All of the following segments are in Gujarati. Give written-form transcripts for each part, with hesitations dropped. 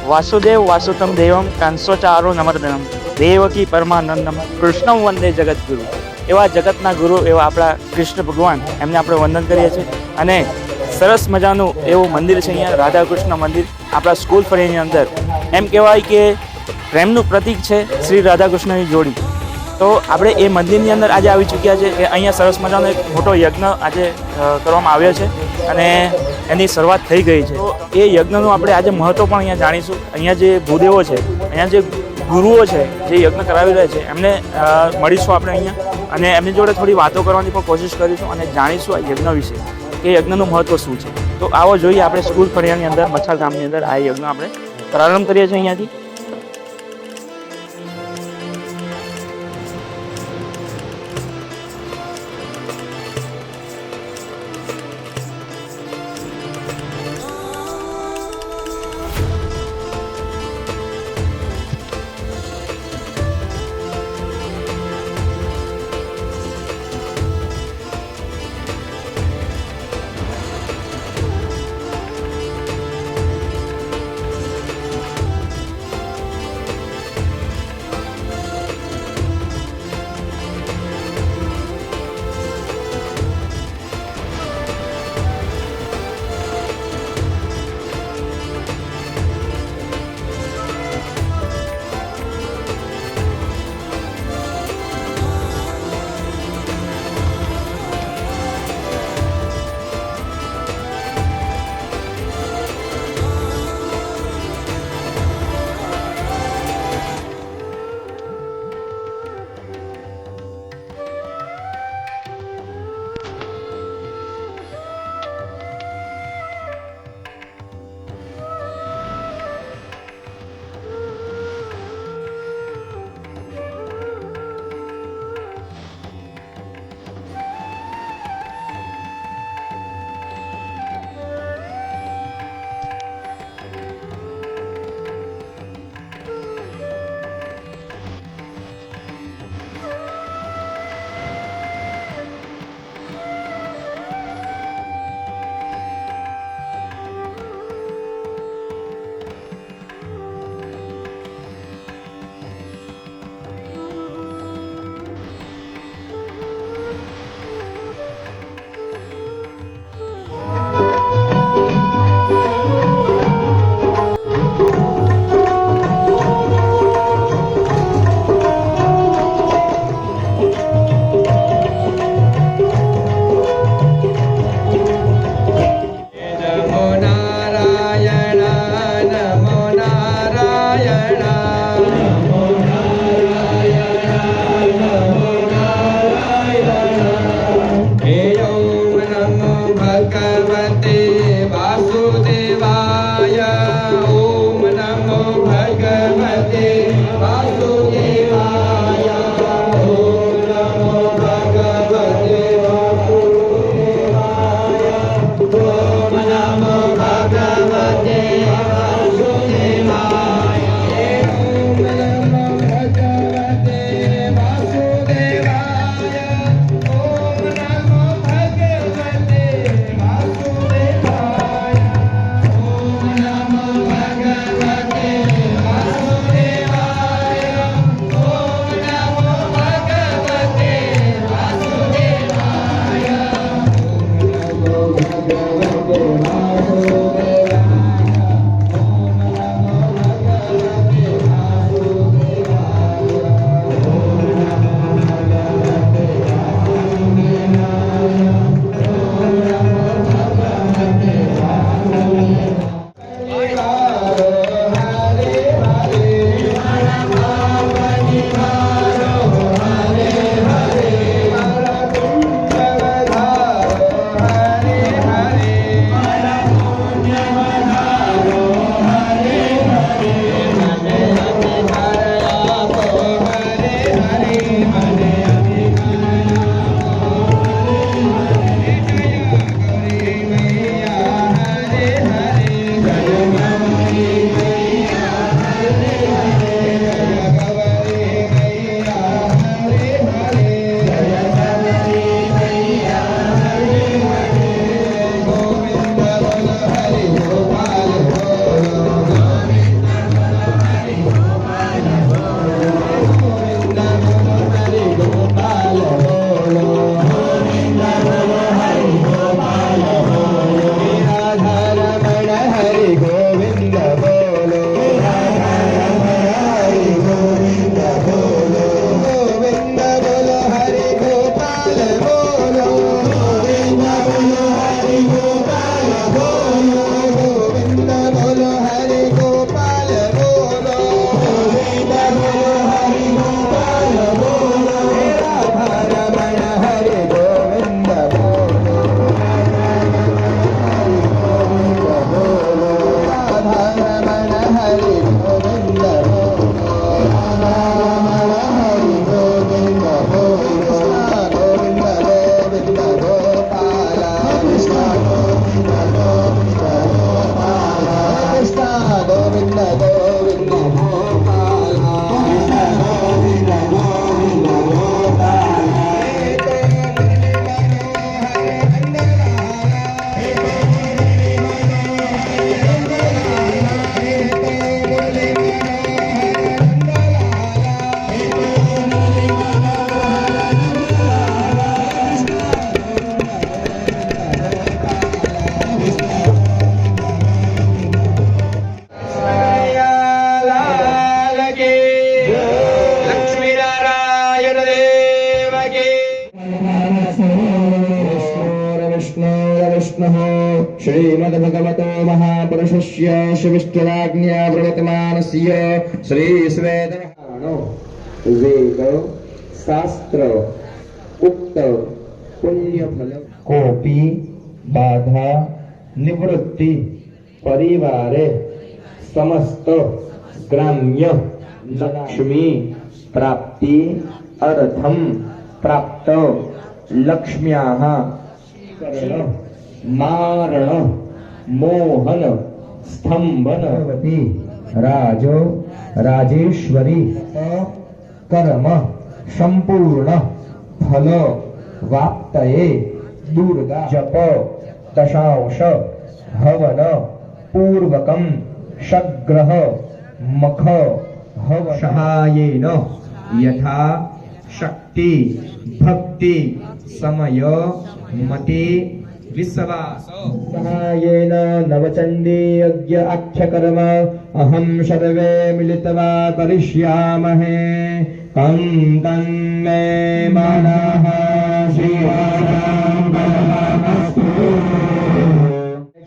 વાસુદેવ વાસુતમ દેવમ કંસોચારો નમર્દનમ દેવકી પરમાનંદમ કૃષ્ણમ વંદે જગતગુરુ. એવા જગતના ગુરુ એવા આપણા કૃષ્ણ ભગવાન, એમને આપણે વંદન કરીએ છીએ. અને સરસ મજાનું એવું મંદિર છે અહીંયા, રાધા કૃષ્ણ મંદિર આપણા સ્કૂલ ફળિયાની અંદર. એમ કહેવાય કે પ્રેમનું પ્રતીક છે શ્રી રાધા કૃષ્ણની જોડી. તો આપણે એ મંદિરની અંદર આજે આવી ચૂક્યા છે કે અહીંયા સરસ મજાનો એક મોટો યજ્ઞ આજે કરવામાં આવ્યો છે અને એની શરૂઆત થઈ ગઈ છે. તો એ યજ્ઞનું આપણે આજે મહત્ત્વ પણ અહીંયા જાણીશું. અહીંયા જે ભૂદેવો છે, અહીંયા જે ગુરુઓ છે જે યજ્ઞ કરાવી રહ્યા છે, એમને મળીશું આપણે અહીંયા અને એમની જોડે થોડી વાતો કરવાની પણ કોશિશ કરીશું અને જાણીશું આ યજ્ઞ વિશે કે યજ્ઞનું મહત્ત્વ શું છે. તો આવો જોઈએ, આપણે સ્કૂલ ફળિયાની અંદર મચ્છર ગામની અંદર આ યજ્ઞ આપણે પ્રારંભ કરીએ છીએ અહીંયાથી. विष्णुः श्रीमद्भगवतो महापुरुषस्य शिविष्टराज्ञा प्रवर्तमानस्य श्रीश्वेतमहानो वेद शास्त्र उक्त पुण्यफल कोपि बाधा निवृत्ति परिवारे समस्त ग्राम्य लक्ष्मी प्राप्ति अर्थम प्राप्त लक्ष्म्याः मारण मोहन स्तंभनवती राजो राजेश्वरी कर्म संपूर्ण फल वाप्तये दुर्गा जप दशांश हवन पूर्वकम शग्रह मख हव सहायेन यथा शक्ति भक्ति समय मति विश्वास सहायेन नवचंडी यज्ञ आख्यकर्म अहं सर्वे मिलित्वा करिष्यामहे तं तन्मे मनः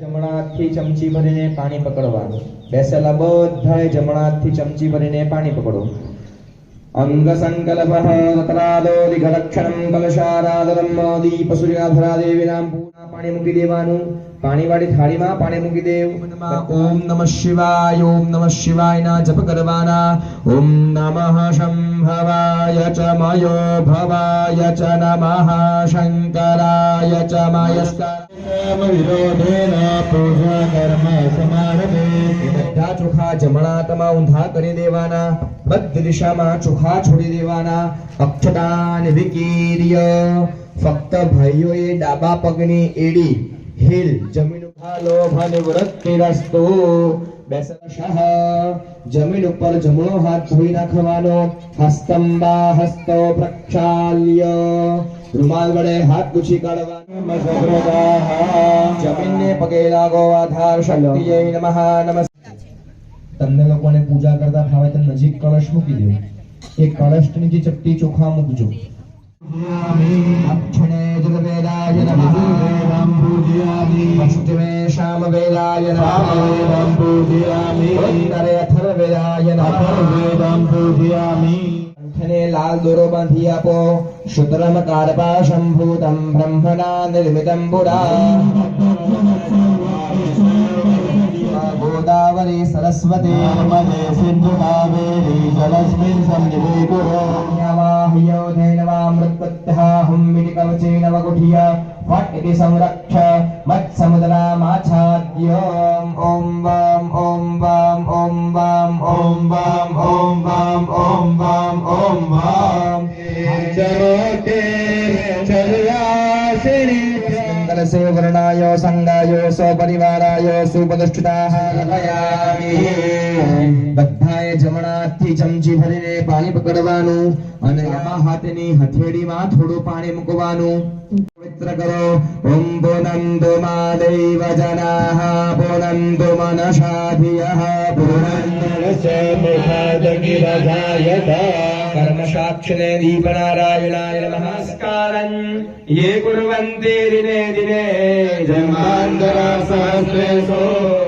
જમણાથી ચમચી ભરીને પાણી પકડવાનું. બેસેલા બધાએ જમણાથી ચમચી ભરીને પાણી પકડો. અંગ સંકલ્પઃ તત્રાદોદિઘલક્ષણમ કલશારાધનમ દીપસૂર્યાધરા દેવીનામ પૂર્ણ પાણી મૂકી દેવાનું. પાણીવાળી થાળીમાં પાણી મૂકી દેવું. ઓમ નમઃ શિવાય ઓમ નમઃ શિવાયના જપ કરવાના. ઓમ નમઃ શંભવાય ચ મયો ભવાય ચ નમઃ શંકરાય ચ મયસ્કરાય વિરોધેન પૂજા કર્મ સમારભે. બધા ચોખા જમણા તમા ઊંધા કરી દેવાના. બધી દિશામાં ચોખા છોડી દેવાના. અક્ષતાન વિકીર્ય. ફક્ત ભાઈઓએ ડાબા પગની એડી હિલ જમીન લોભ નિવૃત્તિરસ્તુ. બેસશઃ જમીન ઉપર જમણો હાથ ધોઈ નાખવાનો. હસ્તંબા હસ્તો પ્રક્ષાલ્ય. રૂમાલ વડે હાથ પૂછી કાઢવાનો. જમીનને પગે લાગો. આધાર શક્તિએ નમઃ નમઃ. તમને લોકોને પૂજા કરતા ફાવે તો નજીક કળશ મૂકી દેવો. એ કળશ નીચે ચપટી ચોખા મૂકજો. અક્ષણે જુર્વેદાય નમઃ. પશ્ચિમે સામવેદાય નમઃ. ઉત્તરે અથર્વવેદાય નમઃ. કંઠને લાલ દોરો બાંધી આપો. શુદ્રમ કાર્પા સંભૂતમ બ્રહ્મણા નિર્મિતમ પુરા. गोदावरी सरस्वती नर्मदे सिंधु कावेरी जलस्मिन् सन्निधि कुरु. ह्यवाह्योधेनवामृतपत्यः हुम्मिटिकवचेन वकुठिय वट इति संरक्ष मत्समुद्रामाच्छाद्य. ॐ वां ॐ वां ॐ वां ॐ वां ॐ वां ॐ वां ॐ वां. जरोते चर्यासिनी से वर्णाय संगाय स्वपरिवाराय सुप्रतिष्ठिताः कल्पयामि. બધાએ જમણાથી ચમચી ભરીને પાણી પકડવાનું અને એમાં હાથની હથેળીમાં થોડું પાણી મૂકવાનું. પવિત્ર કરો. ઓમ પૂનંતુ મા દૈવ જનાઃ પૂનંતુ મનસાધિયઃ પૂનંતસ્ય મુખાદગિરજાયત. કર્મસાક્ષિણે દીપનારાયણાય નમસ્કારં ये कुर्वन्ति दिने दिने जन्मान्तरा सहस्रेषु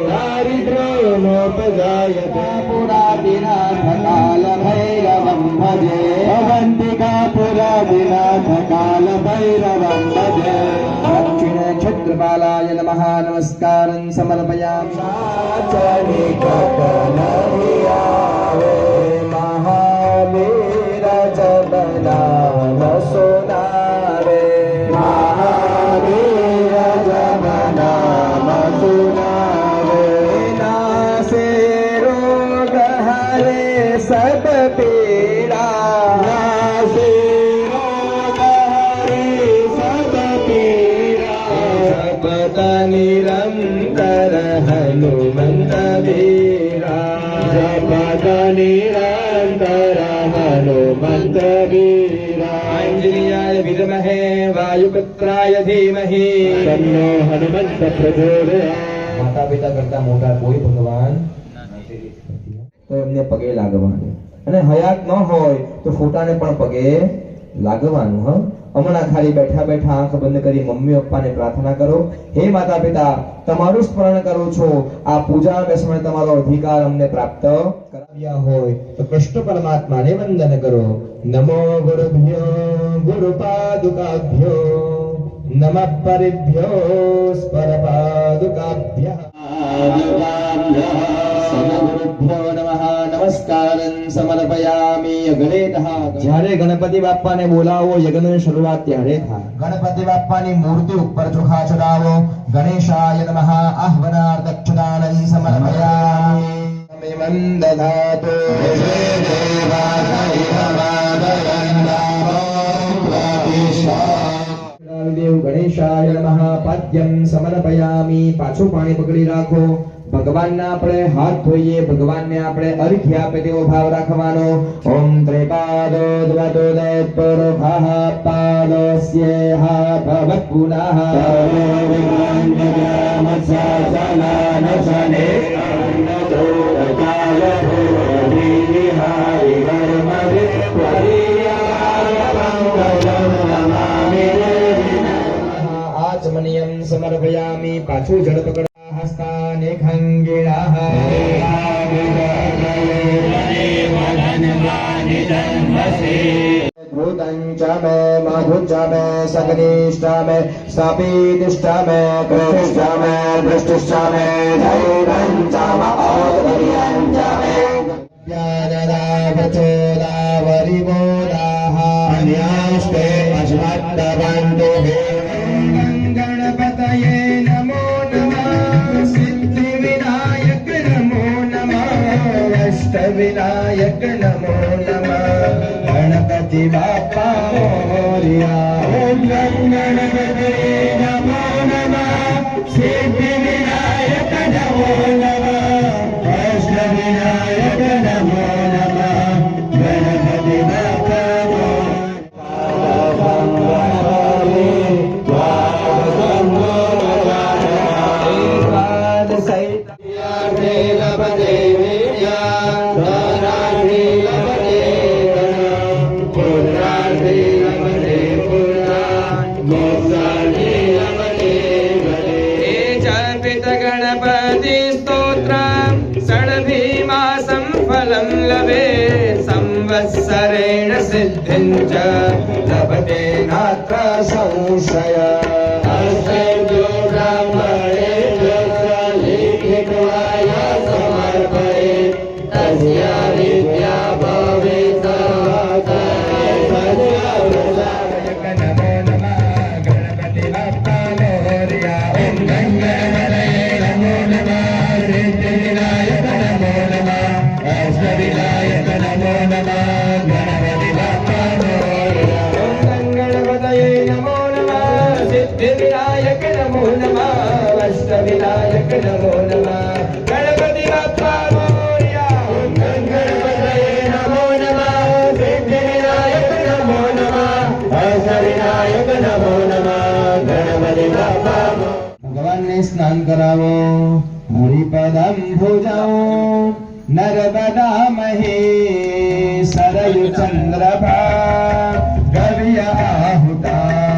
दारिद्र्योपजायते. पुरादिनाथ काल भैरवं भजे. अवन्तिका पुरादिनाथ काल भैरवं भजे. दक्षिणे क्षत्रपालाय नमः नमस्कारं समर्पयामि. साचनिकटनरियावे महावीर जगन्नाथ सोनारे. महावीर जगन्नाथ सोनारे. नासे रोग हरे सब पीड़ा. नासे रोग हरे सब पीड़ा. जपत निरंतर हनुमंत वीरा. जपत निरंतर हनुमंत वीरा. आंजनेयाय विद्महे वायुपुत्राय धीमहि तन्नो हनुमंत प्रचोदयात्. माता પિતા કરતા મોટા કોઈ ભગવાન તો એમને પગે લાગવાનું. અને હયાત ન હોય તો ફોટાને પણ પગે લાગવાનું. હમણાં ખાલી બેઠા બેઠા આંખ બંધ કરી મમ્મી પપ્પાને પ્રાર્થના કરો, હે માતા પિતા, તમારું સ્મરણ કરું છું, આ પૂજા બેસમાં તમારો અધિકાર અમને પ્રાપ્ત કરાવ્યા હોય તો કૃષ્ણ પરમાત્માને વંદન કરો. નમો ગુરુભ્યો ગુરુપાદુકાભ્યો નમઃ પરિભ્યો સ્પરપાદુકાભ્યઃ સદગુરુભ્યો નમઃ નમસ્કારં સમર્પયામિ. અગ્રેતઃ જ્યારે ગણપતિ બાપ્પાને બોલાવો યજ્ઞની શરૂઆત ત્યારે થાય. ગણપતિ બાપ્પાની મૂર્તિ ઉપર ચોખા ચડાવો. ગણેશાય નમઃ આહ્વનાર્થક્ષદાનં સમર્પયામિ. મેમં દધાતુ દેવ ગણેશાય નમઃ પાદ્યમ સમર્પયામિ. પાછું પાણી પકડી રાખો. ભગવાનના આપણે હાથ ધોઈએ, ભગવાનને આપણે અર્ઘ્ય આપે તેવો ભાવ રાખવાનો. ઓમ ત્રિપાદો દ્વતો દૈત્પુરુષઃ પાદસ્યેહ ભવત પુનઃ આચમનિયમ સમર્પયામિ. પાછું જળ પકડ. હસ્તાને ખંગિળાઃ ભૂતં ચ મે મધું ચ મે સગનિષ્ઠ મે સપીતિષ્ઠ મે કૃષ્ણ મે દૃષ્ટિષ્ઠ મે ધૈર્યં ચ મૌર્યં ચ મે જ્ઞાનદાવચોદાવરિબોધાઃ અન્યાસ્તે અસ્મદ્દવન્તુ ગણપતયે નમો નમઃ. સિદ્ધિવિનાયક નમો નમઃ. અષ્ટવિનાયક નમો નમઃ. ગણપતિ બાપ્પા મોરયા. ઓમ ગણપતયે નમો નમઃ. સિદ્ધિવિનાયક નમો નમઃ. અષ્ટવિનાયક નમો નમઃ. ગણપતિ બાપ્પા गणपति स्तोत्रं षड्भिमासं फलं लभे संवत्सरेण सिद्धिं च लभते नात्र संशय. अस्मभ्यो ब्राह्मणेभ्यो लिखित्वाय समर्पये तस्य विद्या भवेत् विनायक नमो नमः. अष्टविनायक नमो नमः. गणपति बाप्पा मोरया. ओम गणपतये नमो नमः. सिद्धिविनायक नमो नमः. अष्टविनायक नमो नमः. गणपति बाप्पा. ભગવાન ને સ્નાન કરાવો. હરિપદમ ભુજાઓ નર્મદા મહે સરયુ ચંદ્રભા ગવ્ય આહુતા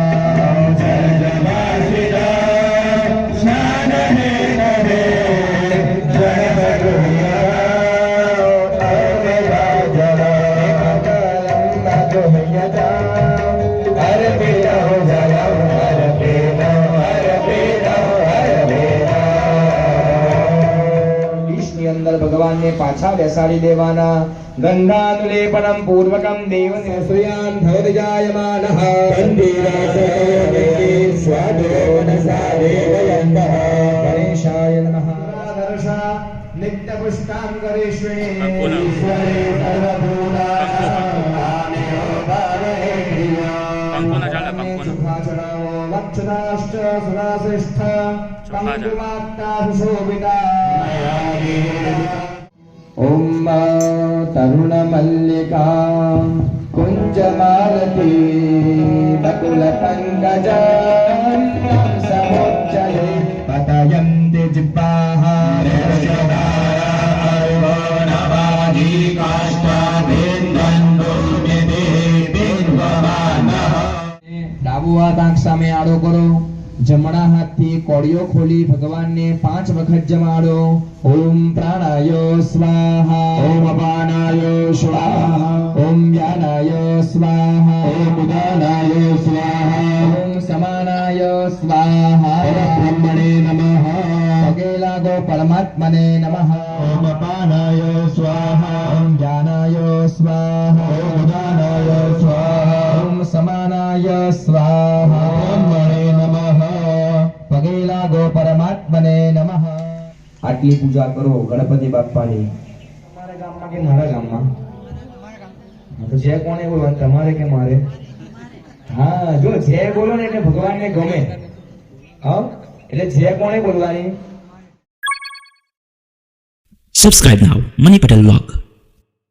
ભગવાન ને પાછા બેસાડી દેવાના. ગંધાનુલેપનમ પૂર્વકમ દેવને સુયાન ભવજાયમાનઃ ગણેશાય નમઃ. નિત્ય પુષ્ટાંગરેશ્વરે લક્ષદાષ્ટ સુરાશ્રેષ્ઠ કંકુમાત્તા સુશોભિતા. ઓમ તરુણ મલ્લિકા કુંજ માલતી બકુલ પંકજ સમોચ્ચયે પતયંતિ જિબ્બાઃ જમાડો કરો. જમણા હાથથી કોળીઓ ખોલી ભગવાનને 5 વખત જમાડો. ઓમ પ્રાણાય સ્વાહા, ઓમ અપાનાય સ્વાહા, ઓમ વ્યાનાય સ્વાહા, ઓમ ઉદાનાય સ્વાહા, ઓમ સમાનાય સ્વાહા, પરબ્રહ્મણે નમઃ, પગે લાગો પરમાત્મને નમઃ. ઓમ અપાનાય સ્વાહા, ઓમ જ્ઞાનાય સ્વાહા, ઓમ ઉદાનાય સ્વાહા, ઓમ સમાનાય સ્વાહા, પરબ્રહ્મણે નમઃ. પગે લાગો પરમાત્મને નમઃ. આટલી પૂજા કરો ગણપતિ બાપ્પાની. તમારા ગામમાં કે મારા ગામમાં? હા, તો જય કોને બોલવાનું, તમારે કે મારે? હા, જો જય બોલો ને એટલે ભગવાનને ગમે. હા, એટલે જય કોને બોલવાની? Subscribe now, Money Patel Vlog.